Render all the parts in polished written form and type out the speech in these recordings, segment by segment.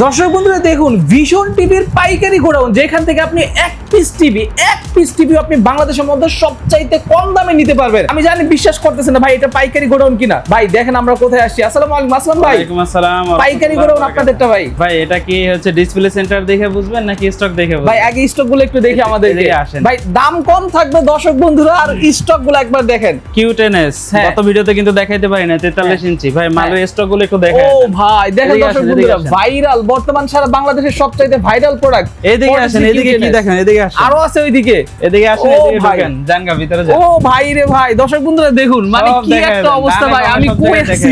দর্শক বন্ধুরা দেখুন, ভিশন টিভির পাইকারি গোডাউন, যেখান থেকে আপনি এক পিস টিভি আপনি বাংলাদেশের মধ্যে সবচাইতে কম দামে নিতে পারবেন। আমি জানি বিশ্বাস করতেছেন না ভাই, এটা পাইকারি গোডাউন কিনা। ভাই দেখেন আমরা কোথায় আসছি। আসসালামু আলাইকুম। আসসালাম ভাই। ওয়ালাইকুম আসসালাম। পাইকারি গোডাউন আপনাদেরটা ভাই। ভাই এটা কি হচ্ছে ডিসপ্লে সেন্টার দেখে বুঝবেন নাকি স্টক দেখে বুঝবেন? ভাই আগে স্টক গুলো একটু দেখি আমাদের। আসেন ভাই দাম কম থাকবে দর্শক বন্ধুরা, আর স্টক গুলো একবার দেখেন। কিউটেনএস গত ভিডিওতে কিন্তু দেখাইতে পারি না 43 ইঞ্চি। ভাই মালের স্টক গুলো একটু দেখেন। ও ভাই দেখেন দর্শক বন্ধুরা, ভাইরাল, বর্তমান সারা বাংলাদেশের সবচাইতে ভাইরাল প্রোডাক্ট। এদিকে আসেন, এদিকে কি দেখেন, এদিকে আসেন। আরো আছে ওইদিকে, এদিকে আসেন, এদিকে ঢোকেন, জানগা ভিতরে যান। ও ভাই রে ভাই, দর্শক বন্ধুরা দেখুন, মানে কি একটা অবস্থা ভাই, আমি কই আছি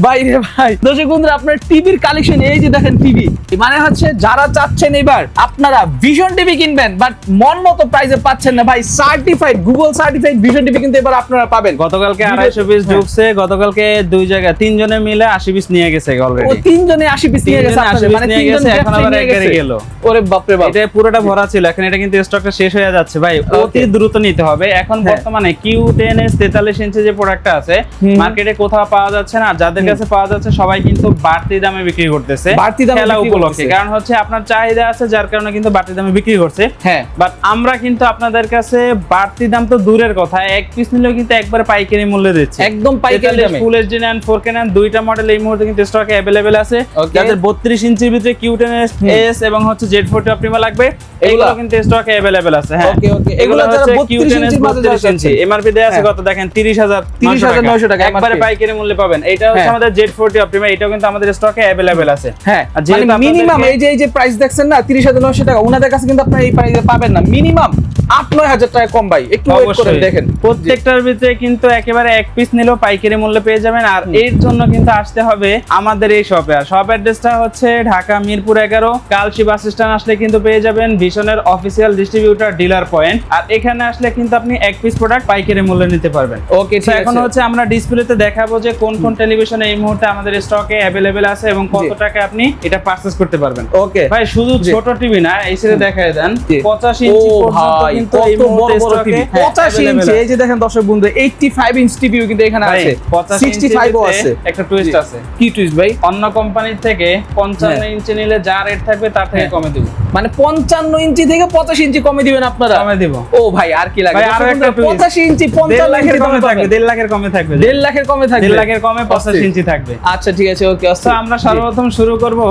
ভাই রে ভাই। দর্শক বন্ধুরা আপনার টিভির কালেকশন এই যে দেখেন, টিভি মানে হচ্ছে যারা চাচ্ছেন এবার আপনারা ভিশন টিভি কিনবেন বাট মন মতো প্রাইসে পাচ্ছেন না ভাই, certified Google certified vision TV কিন্তু এবার আপনারা পাবেন। গতকালকে 250 পিস ঢুকছে, গতকালকে দুই জায়গায় তিন জনে মিলে 80 পিস নিয়ে গেছে অলরেডি। ও তিন জনে 80 পিস নিয়ে গেছে, মানে তিন জনে এখন আবার একবারে গেল। ওরে বাপ রে বাপ, এটা পুরোটা ভরা ছিল, এখন এটা কিন্তু স্টকটা শেষ হয়ে যাচ্ছে ভাই, অতি দ্রুত নিতে হবে। এখন বর্তমানে Q10s 43 ইঞ্চি যে প্রোডাক্টটা আছে মার্কেটে কোথাও পাওয়া যাচ্ছে না, যাদের কাছে পাওয়া যাচ্ছে সবাই কিন্তু বাড়তি দামে বিক্রি করতেছে, বাড়তি দামে খেলা উপলক্ষে। কারণ হচ্ছে আপনার চাহিদা আছে যার কারণে কিন্তু বাড়তি দামে বিক্রি করছে। হ্যাঁ, বাট আমরা কিন্তু আপনাদের কাছে বাড়তি দাম তো দূরের কথা, এক পিস নিলেও কিন্তু একবারে পাইকারি মূল্যে দিচ্ছি, একদম পাইকারি দামে। ফুল এইচডি নেন 4K নেন, দুইটা মডেল এই মুহূর্তে কিন্তু স্টকে अवेलेबल আছে। যাদের 32 ইঞ্চির ভিতরে Q10s এবং হচ্ছে Z40 অপটিমা লাগবে, এগুলো কিন্তু স্টকে अवेलेबल আছে। হ্যাঁ ওকে ওকে, এগুলো যারা 32 ইঞ্চির মাঝে যাচ্ছে, এমআরপি দেয়া আছে কত দেখেন, 30900 টাকা একবারে পাইকারি মূল্যে পাবেন। এটা হচ্ছে আমাদের Z40 অপটিমা, এটাও কিন্তু আমাদের স্টকে अवेलेबल আছে। হ্যাঁ, মানে মিনিমাম এই যে প্রাইস দেখছেন না 30900 টাকা, ওনাদের কাছে কিন্তু আপনি এই প্রাইসে পাবেন না, মিনিমাম 8-9000 টাকা কম ভাই। একটু ওয়েট করেন দেখেন, প্রত্যেকটার ভিতরে কিন্তু একেবারে এক পিস নিলেও পাইকারি মূল্যে পেয়ে যাবেন। আর এর জন্য কিন্তু আসতে হবে আমাদের এই শপে। আর শপ অ্যাড্রেসটা হচ্ছে ঢাকা মিরপুর 11 কালশি বাস স্ট্যান্ড আসলে কিন্তু পেয়ে যাবেন ভিশনের অফিসিয়াল ডিস্ট্রিবিউটর ডিলার পয়েন্ট। আর এখানে আসলে কিন্তু আপনি এক পিস প্রোডাক্ট পাইকারি মূল্যে নিতে পারবেন। ওকে ঠিক আছে, এখন হচ্ছে আমরা ডিসপ্লেতে দেখাবো যে কোন কোন টেলিভিশন এই মুহূর্তে আমাদের স্টকে अवेलेबल আছে এবং কত টাকা আপনি এটা পারচেজ করতে পারবেন। ওকে ভাই শুধু ছোট টিভি না, এই সাইডে দেখায় দেন 85 ইঞ্চি পর্যন্ত কিন্তু এই মুহূর্তে স্টকে 85 ইঞ্চি। এই যে দেখেন দর্শক বন্ধু, 85 ইঞ্চ টিভিও কিন্তু এখানে আছে, 65 ও আছে। একটা টুইস্ট আছে। কি টুইস্ট ভাই? অন্য কোম্পানির থেকে 55 ইঞ্চি নিলে যা রেট থাকবে তার থেকে কমে দেব। মানে 55 ইঞ্চি থেকে 85 ইঞ্চি কমে দিবেন আপনারা? কমে দেব। ও ভাই আর কি লাগে? ভাই আরো একটা 85 ইঞ্চি 55 লাখের কমে থাকবে, 1.5 লাখের কমে থাকবে, 1.5 লাখের কমে থাকবে, 1.5 লাখের কমে 85 ইঞ্চি থাকবে। আচ্ছা ঠিক আছে, ওকে। তো আমরা সর্বপ্রথম শুরু করব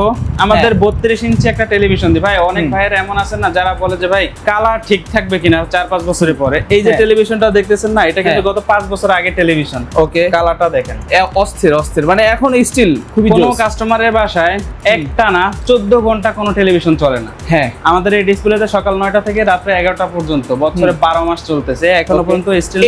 আমাদের 32 ইঞ্চি একটা টেলিভিশন দিয়ে। ভাই অনেক ভাইয়ের এমন আছেন না যারা বলে যে ভাই কালার ঠিক থাকবে কিনা 4-5 বছরের পরে। এই যে টেলিভিশনটা দেখতেছেন না, এটা কিন্তু গত 5 বছর আগে টেলিভিশন। ওকে, কালারটা দেখেন, অস্থির অস্থির, মানে এখন স্টিল খুবই কোন জোস। কাস্টমারের বাসায় একটানা 14 ঘন্টা কোনো টেলিভিশন চলে না। হ্যাঁ, আমাদের এই ডিসপ্লেতে সকাল 9টা থেকে রাত্রে 11টা পর্যন্ত বছরে 12 মাস চলতেছে, এখনো পর্যন্ত স্টিল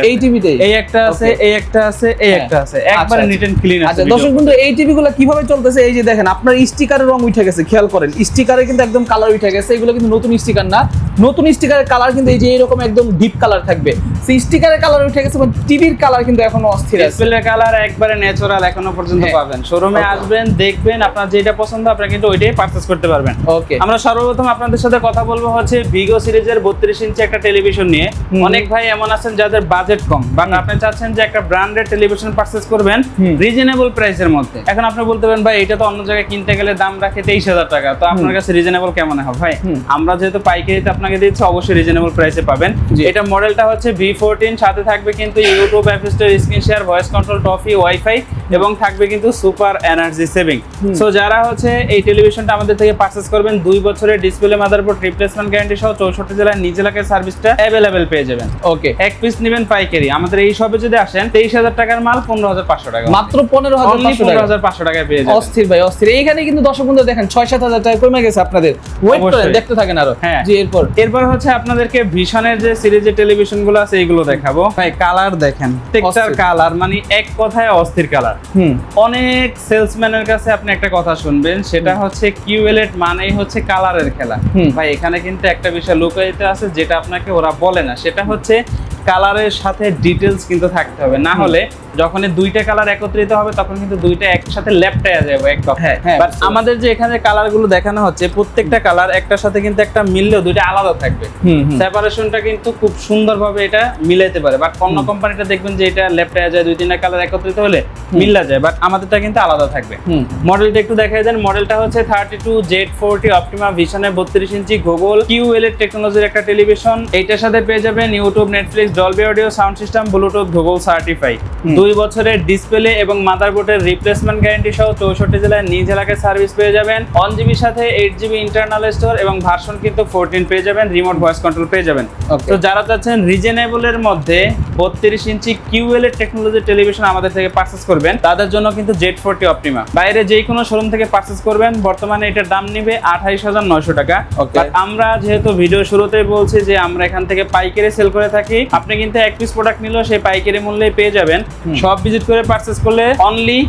এই টিভিতে এই একটা আছে, এই একটা আছে, এই একটা আছে, একবারে নিট এন্ড ক্লিন আছে। আচ্ছা দর্শক বন্ধু, এই টিভি গুলো কিভাবে চলতেছে এই যে দেখেন, আপনার স্টিকারের রং উঠে গেছে, খেয়াল করেন স্টিকারে কিন্তু একদম কালার উঠে গেছে। এগুলো কিন্তু নতুন স্টিকার না, নতুন স্টিকারের কালার কিন্তু এই যে এরকম একদম ডিপ কালার থাকবে। সেই স্টিকারের কালার উঠে গেছে, বাট টিভির কালার কিন্তু এখনো অস্থির আছে। ডিসপ্লের কালার একবারে ন্যাচারাল এখনো পর্যন্ত পাবেন। শোরুমে আসবেন, দেখবেন, আপনার যেটা পছন্দ আপনারা কিন্তু ওইটাই পারচেজ করতে পারবেন। ওকে, আমরা সর্বপ্রথম আপনাদের সাথে কথা বলবো হচ্ছে ভিগো সিরিজের 32 ইঞ্চি একটা টেলিভিশন নিয়ে। অনেক ভাই এমন আছেন যাদের বাজেট কম, বাট আপনি চাচ্ছেন যে একটা ব্র্যান্ডেড টেলিভিশন পারচেজ করবেন রিজনেবল প্রাইসের মধ্যে। এখন আপনি বলতে পারেন ভাই এটা তো অন্য জায়গায় কিনতে গেলে দাম রাখে 23000 টাকা, তো আপনার কাছে রিজনেবল কেমন হয়? ভাই আমরা যেহেতু পাইকারিতে আপনাকে দিচ্ছি, অবশ্যই রিজনেবল প্রাইসে পাবেন। এটা মডেলটা হচ্ছে V14, সাথে থাকবে কিন্তু YouTube assistant, screen share, voice control, toffee, wifi এবং থাকবে কিন্তু সুপার এনার্জি সেভিং। সো যারা হচ্ছে এই টেলিভিশনটা আমাদের থেকে পারচেজ করবেন 2 বছরের ডিসপ্লে, মাদারবোর্ড রিপ্লেসমেন্ট গ্যারান্টি সহ 64 জেলায় নিজ এলাকায় সার্ভিসটা अवेलेबल পেয়ে যাবেন। ওকে, এক পিস নেবেন পাইকারি, আমাদের এই শপে যদি আসেন 23000 টাকার মাল 15500 টাকা, মাত্র 15500 টাকায় পেয়ে যাবেন। অস্থির ভাই অস্থির। এইখানে কিন্তু দর্শক বন্ধু দেখেন 6-7000 টাকা কমে গেছে আপনাদের। ওয়েট করেন, দেখতে থাকেন আরো। হ্যাঁ, জি, এরপর হচ্ছে আপনাদেরকে ভিশনের যে সিরিজের টেলিভিশন গুলো আছে এইগুলো দেখাবো। ভাই কালার দেখেন, টেক্সচার কালার, মানে এক কথায় অস্থির কালার। অনেক সেলসম্যানের কাছে আপনি একটা কথা শুনবেন, সেটা হচ্ছে QLED মানেই হচ্ছে কালারের খেলা। ভাই এখানে কিন্তু একটা বিষয় লুকায়িত আছে যেটা আপনাকে ওরা বলে না, সেটা হচ্ছে কালারের সাথে ডিটেলস কিন্তু থাকতে হবে, না হলে যখন দুইটা কালার একত্রিত হবে তখন কিন্তু দুইটা একসাথে লেপটায়া যাবে এক কথা। বাট আমাদের যে এখানে কালার গুলো দেখানো হচ্ছে প্রত্যেকটা কালার একটার সাথে কিন্তু একটা মিললেও দুইটা আলাদা থাকবে, সেপারেশনটা কিন্তু খুব সুন্দরভাবে এটা মিলাইতে পারে। বাট অন্য কোম্পানিটা দেখবেন যে এটা লেপটায়া যায়, দুই তিনটা কালার একত্রিত হলে মিলা যায়, বাট আমাদেরটা কিন্তু আলাদা থাকবে। মডেলটা একটু দেখাই দেন। মডেলটা হচ্ছে 32Z40 অপটিমা ভিশনের 32 ইঞ্চি গুগল QLED টেকনোলজির একটা টেলিভিশন। এইটার সাথে পেয়ে যাবেন YouTube, Netflix, Dolby audio, sound system, Bluetooth, Google certify, 2 বছরের ডিসপ্লে এবং মাদারবোর্ডের রিপ্লেসমেন্ট গ্যারান্টি সহ 64 জেলায় নিজ এলাকায় সার্ভিস পেয়ে যাবেন। 1GB সাথে 8GB ইন্টারনাল স্টোর এবং ভার্সন কিন্তু 14 পেয়ে যাবেন, রিমোট ভয়েস কন্ট্রোল পেয়ে যাবেন। তো যারা চাচ্ছেন রিজনেবলের মধ্যে 32 ইঞ্চি QLED টেকনোলজি টেলিভিশন আমাদের থেকে পারচেজ করবেন, তাদের জন্য কিন্তু Z40 অপটিমা বাইরে যে কোনো শোরুম থেকে পারচেজ করবেন, বর্তমানে এটার দাম নিবে 28,900 টাকা। বাট আমরা যেহেতু ভিডিও শুরুতেই বলছি যে আমরা এখান থেকে পাইকারি সেল করে থাকি, আপনি কিন্তু এক পিস প্রোডাক্ট নিলেও সেই পাইকারি মূল্যে পেয়ে যাবেন। সব ভিজিট করে পারচেজ করলে অনলি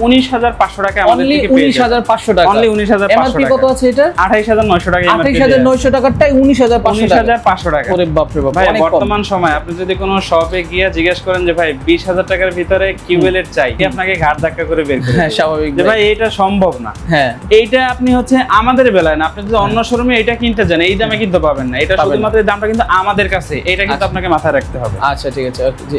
19,500 টাকা আমাদের থেকে পেয়ে যাবেন। 19,500 টাকা অনলি 19,500 এমআরপি টাকা। কত আছে এটা? 28,900 টাকা। 28,900 টাকাটাই 19,500 টাকা। টাকা। ওরে বাপ রে বাপ, ভাই অনেক কম। বর্তমান সময় আপনি যদি কোনো শপে গিয়ে জিজ্ঞেস করেন যে ভাই 20,000 টাকার ভিতরে QLED চাই, কি আপনাকে ঘাট ধাক্কা করে বের করে হ্যাঁ, স্বাভাবিক যে ভাই এটা সম্ভব না। হ্যাঁ, এইটা আপনি হচ্ছে আমাদের বেলায় না, আপনি যদি অন্য শোরুমে এটা কিনতে যান এই দামে কিন্তু পাবেন না। এটা শুধুমাত্র এই দামটা কিন্তু আমাদের কাছে, এটা কিন্তু আপনাকে মাথায় রাখতে হবে। আচ্ছা ঠিক আছে। জি,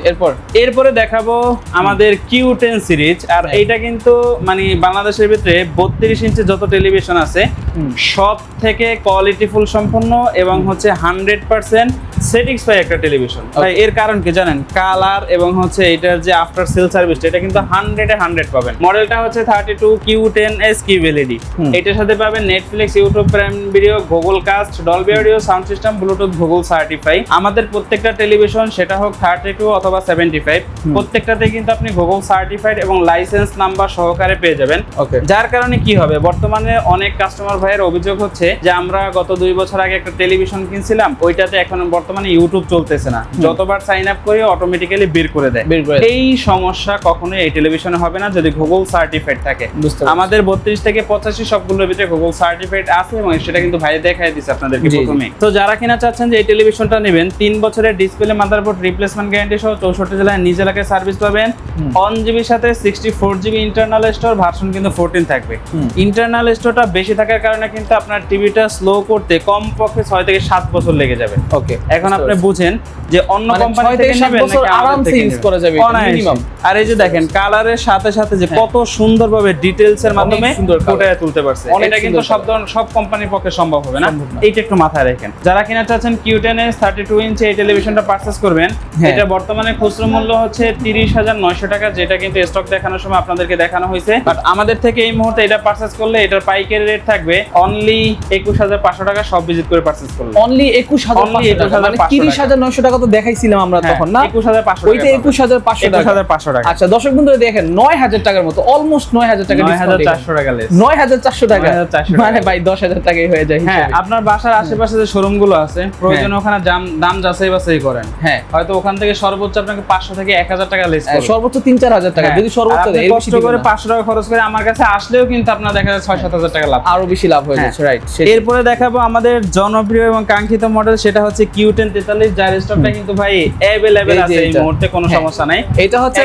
এরপরে দেখাবো আমাদের Q10 সিরিজ। আর এইটা কিন্তু মানে বাংলাদেশের ভিতরে 32 ইঞ্চি যত টেলিভিশন আছে সব থেকে কোয়ালিটিফুল সম্পন্ন এবং হচ্ছে 100% স্যাটিসফাই একটা টেলিভিশন। ভাই এর কারণ কি জানেন? কালার এবং হচ্ছে এটার যে আফটার সেল সার্ভিস, এটা কিন্তু 100-এ 100 পাবেন। মডেলটা হচ্ছে 32Q10S QLED। এটার সাথে পাবেন Netflix, YouTube prime video, Google cast, Dolby audio, sound system, Bluetooth, Google certify. আমাদের প্রত্যেকটা টেলিভিশন সেটা হোক 32 অথবা 75 প্রত্যেকটাতে কিন্তু আপনি গুগল সার্টিফাইড এবং লাইসেন্স নাম্বার সহকারে পেয়ে যাবেন। যার কারণে কি হবে, বর্তমানে অনেক কাস্টমার ভাইয়ের অভিযোগ হচ্ছে যে আমরা গত 2 বছর আগে একটা টেলিভিশন কিনছিলাম, ওইটাতে এখন বর্তমানে ইউটিউব চলতেছে না, যতবার সাইন আপ করি অটোমেটিক্যালি বের করে দেয়। এই সমস্যা কখনোই এই টেলিভিশনে হবে না যদি গুগল সার্টিফাইড থাকে। আমাদের 32 থেকে 85 সবগুলোর ভিতরে গুগল সার্টিফাইড আছে এবং সেটা কিন্তু ভাই দেখাই দিচ্ছে আপনাদেরকে প্রথমে। তো যারা কিনা চাচ্ছেন যে এই টেলিভিশনটা নেবেন, 3 বছরের ডিসপ্লে, মাদারবোর্ড রিপ্লেসমেন্ট গ্যারান্টি সহ 64 জেলায় নিজ এলাকায় সার্ভিস পাবেন। 1GB সাথে 64GB ইন্টারনাল স্টোর, ভার্সন কিন্তু 14 থাকবে। ইন্টারনাল স্টোরটা বেশি থাকার কারণে কিন্তু আপনার টিভিটা স্লো করতে কমপক্ষে 6 থেকে 7 বছর লেগে যাবে। ওকে, এখন আপনি বুঝেন যে অন্য কোম্পানি থেকে নেবেন নাকি আরামসে ইউজ করা যাবে মিনিমাম। আর এই যে দেখেন কালারের সাথে সাথে যে কত সুন্দরভাবে ডিটেইলস এর মাধ্যমে ফুটিয়ে তুলতে পারছে, এটা কিন্তু সব কোম্পানির পক্ষে সম্ভব হবে না। এইটা একটু মাথায় রাখেন। যারা কিনা চাচ্ছেন Q10S 32 ইঞ্চি এই টেলিভিশনটা পারচেজ করবেন, এটা বর্তমানে খুচরা মূল্য হচ্ছে 30,900 টাকা, যেটা কিন্তু স্টক দেখানোর সময় আপনাদেরকে দেখানো হয়েছে। বাট আমাদের থেকে এই মুহূর্তে এটা পারচেজ করলে এটার পাইকারি রেট থাকবে অনলি 21,500 টাকা, সব ভিজিট করে পারচেজ করলে। অনলি 21,500 টাকা, মানে 30,900 টাকা তো দেখাইছিলাম আমরা তখন না? 21,500 ওইটা 21,500 টাকা। আচ্ছা দর্শক বন্ধুরা দেখেন 9,000 টাকার মতো, অলমোস্ট 9,000 টাকা ডিসকাউন্ট, 9,400 টাকা লেস, 9,400 টাকা, মানে ভাই 10,000 টাকাই হয়ে যায়। হ্যাঁ, আপনার বাসার আশেপাশে যে শোরুম গুলো আছে প্রয়োজন ওখানে দাম যাচাই বাছাই করেন। হ্যাঁ, হয়তো ওখান থেকে সর্বোচ্চ আপনাকে 500 থেকে 1,000 টাকা লেস করবে, সর্বোচ্চ 3-4,000 টাকা, যদি সর্বোচ্চ এর বেশি করে 500 টাকা খরচ করে আমার কাছে আসলেও কিন্তু আপনার দেখা যায় 6-7,000 টাকা লাভ, আরো বেশি লাভ হয়ে যাচ্ছে। রাইট। এরপরে দেখাবো আমাদের জনপ্রিয় এবং কাঙ্ক্ষিত মডেল, সেটা হচ্ছে Q10 43, যার স্টকটা কিন্তু ভাই अवेलेबल আছে এই মুহূর্তে, কোনো সমস্যা নাই। এটা হচ্ছে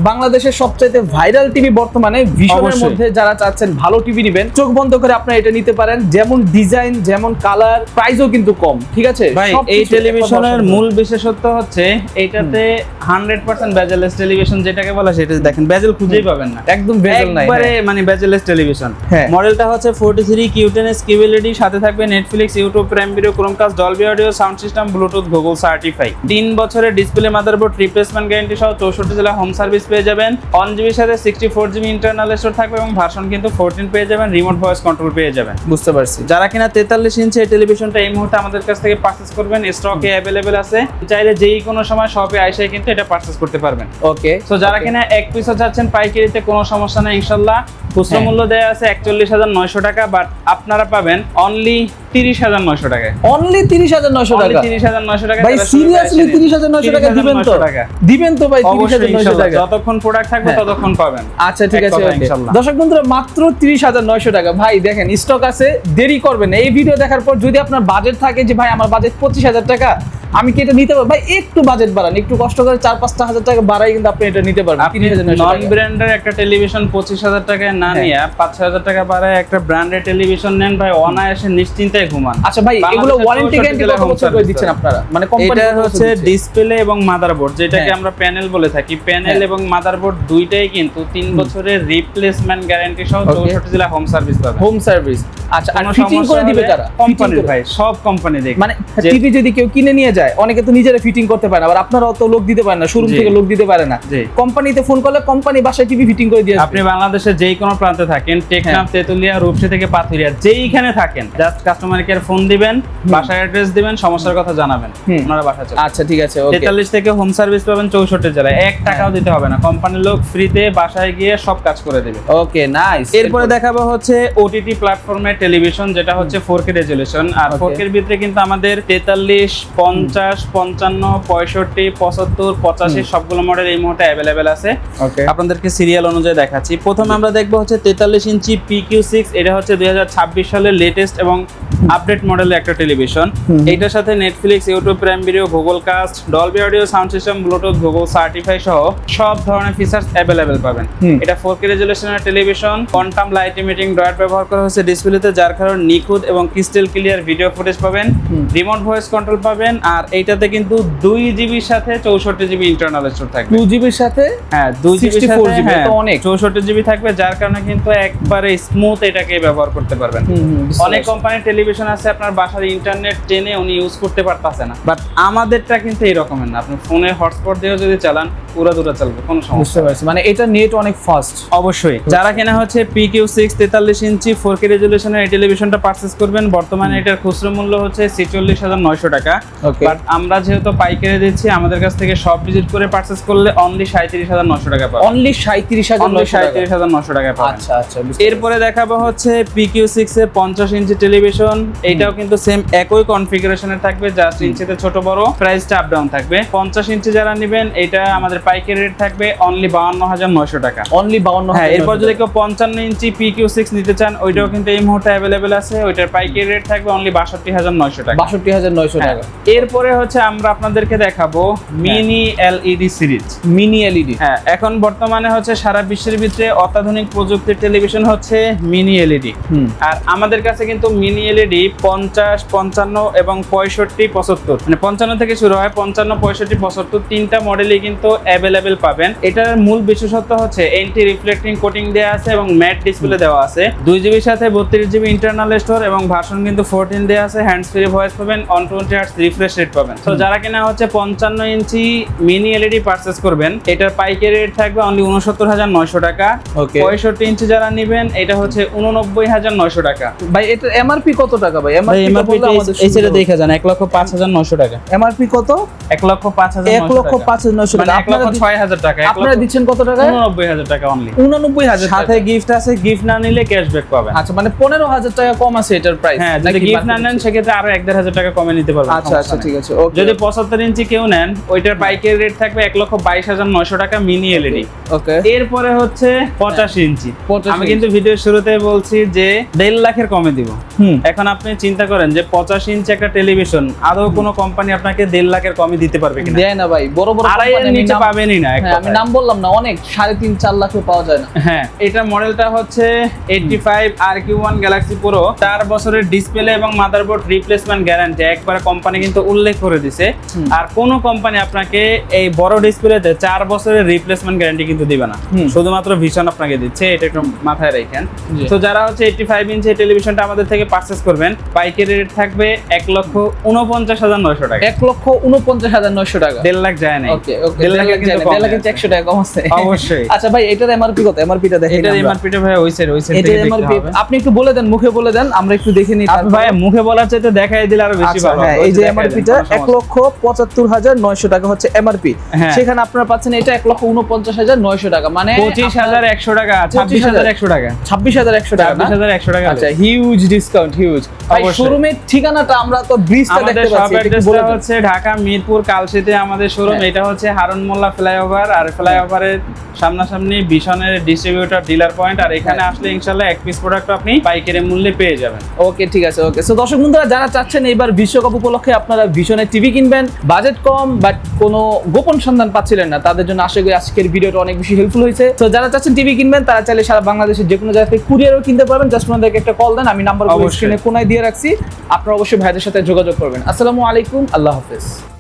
বাংলাদেশের সবচেয়ে ভাইরাল টিভি বর্তমানে ভিশনের মধ্যে। যারা চাচ্ছেন ভালো টিভি নেবেন, চোখ বন্ধ করে আপনারা এটা নিতে পারেন, যেমন ডিজাইন, যেমন কালার, প্রাইসও কিন্তু কম। ঠিক আছে ভাই, এই টেলিভিশনের মূল বিশেষত্ব হচ্ছে এইটাতে 100% বেজেলেস টেলিভিশন যেটাকে বলা, সেটা দেখেন বেজেল খুঁজেই পাবেন না, একদম বেজেল নাই, একবারে মানে বেজেলেস টেলিভিশন। মডেলটা হচ্ছে 43 Q10S QLED, সাথে থাকবে Netflix, YouTube prime video, Chromecast, Dolby audio, sound system, Bluetooth, Google certify. 3 বছরের ডিসপ্লে, মাদারবোর্ড রিপ্লেসমেন্ট গ্যারান্টি সহ 64 জেলা হোম সার্ভিস পেয়ে যাবেন। 1GB সাথে 64GB ইন্টারনাল স্টোর থাকবে এবং ভার্সন কিন্তু 14 পেয়ে যাবেন, রিমোট ভয়েস কন্ট্রোল পেয়ে যাবেন। বুঝতে পারছি। যারা কিনা 43 ইঞ্চি এই টেলিভিশনটা এই মুহূর্তে আমাদের কাছ থেকে পারচেজ করবেন, স্টকে अवेलेबल আছে, চাইলে যেই কোনো সময় শপে আইসে কিন্তু এটা পারচেজ করতে পারবেন। ওকে, সো যারা কিনা এক পিসও চাচ্ছেন পাইকারিতে, কোনো সমস্যা নাই ইনশাআল্লাহ। খুচরা মূল্য দেয়া আছে 41,900 টাকা, বাট আপনারা পাবেন অনলি 30,900 টাকায়। অনলি 30,900 টাকা? 30,900 টাকা ভাই সিরিয়াসলি 30,900 টাকা দিবেন তো? দিবেন তো ভাই 30,900 টাকা? যতক্ষণ প্রোডাক্ট থাকবে ততক্ষণ পাবেন। আচ্ছা ঠিক আছে, দর্শক বন্ধুরা মাত্র 30,900 টাকা। ভাই দেখেন স্টক আছে, দেরি করবেন না। এই ভিডিও দেখার পর যদি আপনার বাজেট থাকে যে ভাই আমার বাজেট 25,000 টাকা, আমি কি এটা নিতে পারবো ভাই? একটু বাজেট বাড়ান, একটু কষ্ট করে 4-5 হাজার টাকা বাড়াই কিন্তু আপনি এটা নিতে পারবেন। আপনি নন ব্র্যান্ডের একটা টেলিভিশন 25,000 টাকায় না নিয়ে 5-6,000 টাকা বাড়ায় একটা ব্র্যান্ডের টেলিভিশন নেন ভাই, অনায়াসে নিশ্চিন্তায় ঘুমান। আচ্ছা ভাই, এগুলো ওয়ারেন্টি গ্যারান্টি কত বছর করে দিচ্ছেন আপনারা? মানে কোম্পানি এটা হচ্ছে ডিসপ্লে এবং মাদারবোর্ড, যেটাকে আমরা প্যানেল বলে থাকি। প্যানেল এবং মাদারবোর্ড দুইটাই কিন্তু 3 বছরের রিপ্লেসমেন্ট গ্যারান্টি সহ 64 জেলা হোম সার্ভিস পাবে। Home service. আচ্ছা, আর ফিটিং করে দিবে কারা? কোম্পানি ভাই, সব কোম্পানি দেখে। মানে টিভি যদি কেউ কিনে নিয়ে যায়, অনেকে তো নিজেরা ফিটিং করতে পারে না, আবার আপনারাও তো লোক দিতে পারেন না, শোরুম থেকে লোক দিতে পারে না। কোম্পানিতে ফোন করলে কোম্পানি বাসায় টিভি ফিটিং করে দিয়ে আসবে। আপনি বাংলাদেশের যেই কোনো প্রান্তে থাকেন, টেকনাফ, তেতুলিয়া, রূপসী থেকে পাথুরিয়া, যেইখানে থাকেন, জাস্ট কাস্টমার কেয়ার ফোন দিবেন, বাসায় অ্যাড্রেস দিবেন, সমস্যার কথা জানাবেন, ওনারা বাসায় চলে। আচ্ছা ঠিক আছে, ওকে। 43 থেকে হোম সার্ভিস পাবেন 64 জেলায়, 1 টাকাও দিতে হবে না, কোম্পানির লোক ফ্রিতে বাসায় গিয়ে সব কাজ করে দেবে। ওকে, নাইস। এরপরে দেখাবো হচ্ছে ওটিটি প্ল্যাটফর্মের টেলিভিশন, যেটা হচ্ছে 4K রেজোলিউশন। আর 4K এর ভিতরে কিন্তু আমাদের 43, 50, 55, 65, 75, 85 সবগুলো মডেল এই মুহূর্তে অ্যাভেলেবেল আছে। ওকে, আপনাদেরকে সিরিয়াল অনুযায়ী দেখাচ্ছি। প্রথমে আমরা দেখবো হচ্ছে 43 ইঞ্চি PQ6, এটা হচ্ছে 2026 সালের লেটেস্ট এবং আপডেট মডেলের একটা টেলিভিশন। এইটার সাথে Netflix, YouTube prime video, Google cast, Dolby audio, sound system, Bluetooth, Google certify সহ সব ধরনের ফিচার্স অ্যাভেলেবেল পাবেন। এটা 4K রেজোলিউশনের television. Quantum light emitting dot ব্যবহার করা হয়েছে ডিসপ্লেতে, যার কারণে নিখুঁত এবং ক্রিস্টাল ক্লিয়ার ভিডিও ফুটেজ পাবেন। রিমোট ভয়েস কন্ট্রোল পাবেন। আর এইটাতে কিন্তু 2 জিবির সাথে 64 জিবি ইন্টারনাল স্টোরেজ থাকবে। 2 জিবির সাথে, হ্যাঁ 2 জিবির সাথে 64 জিবি, তো অনেক। 64 জিবি থাকবে, যার কারণে কিন্তু একবারে স্মুথ এটাকে ব্যবহার করতে পারবেন। অনেক কোম্পানির টেলিভিশন আছে আপনার বাসার ইন্টারনেট টেনে উনি ইউজ করতে পারতাছে না, বাট আমাদেরটা কিন্তু এই রকমের না। আপনি ফোনে হটস্পট দিয়েও যদি চালান, পুরো দূরে চলবে, কোনো সমস্যা। বুঝতে পারছি, মানে এটা নেট অনেক ফাস্ট। অবশ্যই যারা কেনা হচ্ছে PQ6 43 ইঞ্চি 4K রেজোলিউশনের এই টেলিভিশনটা পারচেজ করবেন, বর্তমানে এটার খুচরো মূল্য হচ্ছে 46,900 টাকা। বাট আমরা যেহেতু পাইকারি দিচ্ছি, আমাদের কাছ থেকে সব ভিজিট করে পারচেজ করলে অনলি 37,900 টাকা পাবেন। অনলি 37,900 টাকা পাবেন। আচ্ছা আচ্ছা। এরপরে দেখাবো হচ্ছে PQ6 এর 50 ইঞ্চি টেলিভিশন। এইটাও কিন্তু সেম একই কনফিগারেশনে থাকবে, জাস্ট ইঞ্চিতে ছোট বড়, প্রাইসটা আপ ডাউন থাকবে। 50 ইঞ্চি যারা নেবেন, এটা আমাদের পাইকারি রেট থাকবে অনলি 52,900 টাকা। অনলি 52,000। হ্যাঁ, এরপর যদি কেউ 55 ইঞ্চি PQ6 নিতে চান, ওইটাও কিন্তু এই মুহূর্তে অ্যাভেলেবেল আছে। ওইটার পাইকারি রেট থাকবে অনলি 62,900 টাকা। 62,900 টাকা। এরপরে হচ্ছে আমরা আপনাদেরকে দেখাবো mini LED series. Mini LED, হ্যাঁ, এখন বর্তমানে হচ্ছে সারা বিশ্বের ভিতরে অত্যাধুনিক প্রযুক্তির টেলিভিশন হচ্ছে মিনি এলইডি। আর আমাদের কাছে কিন্তু মিনি এলইডি 50, 55 এবং 65, 75, মানে 55 থেকে শুরু হয়, 55, 65, 75 তিনটা মডেলই কিন্তু অ্যাভেলেবেল পাবেন। এটার মূল বিশেষত্ব হচ্ছে এন্টি রিফ্লেক্টিং কোটিং দেওয়া আছে এবং ম্যাট ডিসপ্লে দেওয়া আছে। 2 জিবির সাথে 32 জিবি ইন্টারনাল স্টোর এবং ভার্সন কিন্তু 14 দেওয়া আছে। হ্যান্ডস ফ্রি ভয়েস পাবেন, 120 হার্টজ রিফ্রেশ রেট পাবেন। তো যারা কিনা হচ্ছে 55 ইঞ্চি মিনি এলইডি পারচেজ করবেন, এটার পাইকারি রেট থাকবে অনলি 69,900 টাকা। 65 ইঞ্চি যারা নেবেন, এটা হচ্ছে 89,900 টাকা। ভাই এটার এমআরপি কত টাকা ভাই? এমআরপি এই সেটা দেখে যান, 1,05,900 টাকা। এমআরপি কত? 1,05,900 টাকা। মানে 1,06,000 টাকা। আপনারা দিচ্ছেন কত টাকা? 89,000 টাকা অনলি। 89,000 সাথে গিফট আছে, গিফট না নিলে ক্যাশব্যাক পাবেন। আচ্ছা, মানে 15,000 টাকা কম আছে এটার প্রাইস। হ্যাঁ, যদি গিফট না নেন সেক্ষেত্রে আরো 1,500 টাকা কমে নিতে পারবেন। আচ্ছা আচ্ছা, ঠিক আছে। যদি 75 ইঞ্চি কেউ নেন, ওইটার পাইকারি রেট থাকবে 1,22,900 টাকা মিনি এলইডি। ওকে, এরপরে হচ্ছে 85 ইঞ্চি। 85 আমি কিন্তু ভিডিওর শুরুতে বলছি যে 1.5 লাখের কমে দিব। এখন আপনি চিন্তা করেন যে 85 ইঞ্চি একটা টেলিভিশন আদৌ কোনো কোম্পানি আপনাকে 1.5 লাখের কমে দিতে পারবে কিনা? দেয় না ভাই, বড় বড় কোম্পানি নিচে পাবেনই না। আমি নাম বললাম না, অনেক 3.5-4 লাখে পাওয়া যায় না। হ্যাঁ, এটা মডেলটা হচ্ছে 85 RQ1 Galaxy Pro। 4 বছরের ডিসপ্লে এবং মাদারবোর্ড রিপ্লেসমেন্ট গ্যারান্টি একবার কোম্পানি কিন্তু উল্লেখ করে দিছে। আর কোন কোম্পানি আপনাকে এই বড় ডিসপ্লেতে 4 বছরের রিপ্লেসমেন্ট গ্যারান্টি কিন্তু দিবে না, শুধুমাত্র ভিশন আপনাকে দিচ্ছে। এটা একটু মাথায় রাখেন। তো যারা হচ্ছে 85 ইঞ্চি টেলিভিশনটা আমাদের থেকে পারচেজ করবেন, পাইকারি রেট থাকবে 1,49,900 টাকা। 1,49,900 টাকা। 1.5 লাখ যায় না। ওকে ওকে, 1.5 লাখ যায় না, 1.5 লাখ 100 টাকা কম আছে অবশ্যই। আচ্ছা ভাই, এটার এমআরপি কত? এমআরপিটা দেখেন। এটার এমআরপিটা ভাই ওই সাইড এটার এমআরপি আপনি একটু বলে দেন, মুখে বলে দেন, আমরা একটু দেখে নিই। আপনি ভাই মুখে বলার চাইতে দেখাই দিলে আরো বেশি ভালো। হ্যাঁ, এই যে এমআরপিটা 1,75,900 টাকা হচ্ছে এমআরপি। সেখানে আপনারা পাচ্ছেন এটা 1,49,900 টাকা, মানে 25,100 টাকা, 26,100 টাকা, 26,100 টাকা। 26,100 টাকা। আচ্ছা, হিউজ ডিসকাউন্ট, হিউজ। ভাই অবশ্যই। শোরুমের ঠিকানাটা আমরা তো ব্রিজটা আমাদের দেখতে শপ পাচ্ছি, এটা একটু অ্যাড্রেসটা বলে দেন। হচ্ছে ঢাকা মিরপুর কালশিতে আমাদের শোরুম। হ্যাঁ। এটা হচ্ছে হারুন মোল্লা ফ্লাইওভার, আর ফ্লাইওভারের সামনাসামনি ভীষণের ডিস্ট্রিবিউটর ডিলার পয়েন্ট। আর এখানে হ্যাঁ। আসলে ইনশাআল্লাহ এক পিস প্রোডাক্ট আপনি পাইকারি মূল্যে পেয়ে যাবেন। ওকে, ঠিক আছে, ওকে। সো দর্শক বন্ধুরা যারা চাচ্ছেন এবার বিশ্বকাপ উপলক্ষে আপনারা ভীষণের টিভি কিনবেন, বাজেট কম বাট কোনো গোপন সন্ধান পাচ্ছিলেন না, তাদের জন্য আশা করি আজকের ভিডিওটা অনেক বেশি হেল্পফুল হয়েছে। তো যারা চাচ্ছেন টিভি কিনবেন তারা চাইলে সারা বাংলাদেশের যে কোনো জায়গা থেকে কুরিয়ারও কিনতে পারবেন। জাস্ট ওনাদেরকে একটা কল দেন, আমি নাম্বার অবশ্যই। স্ক্রিনে কোনায় দিয়ে রাখছি, আপনারা অবশ্যই ভাইদের সাথে যোগাযোগ করবেন। আসসালামু আলাইকুম, আল্লাহ হাফেজ।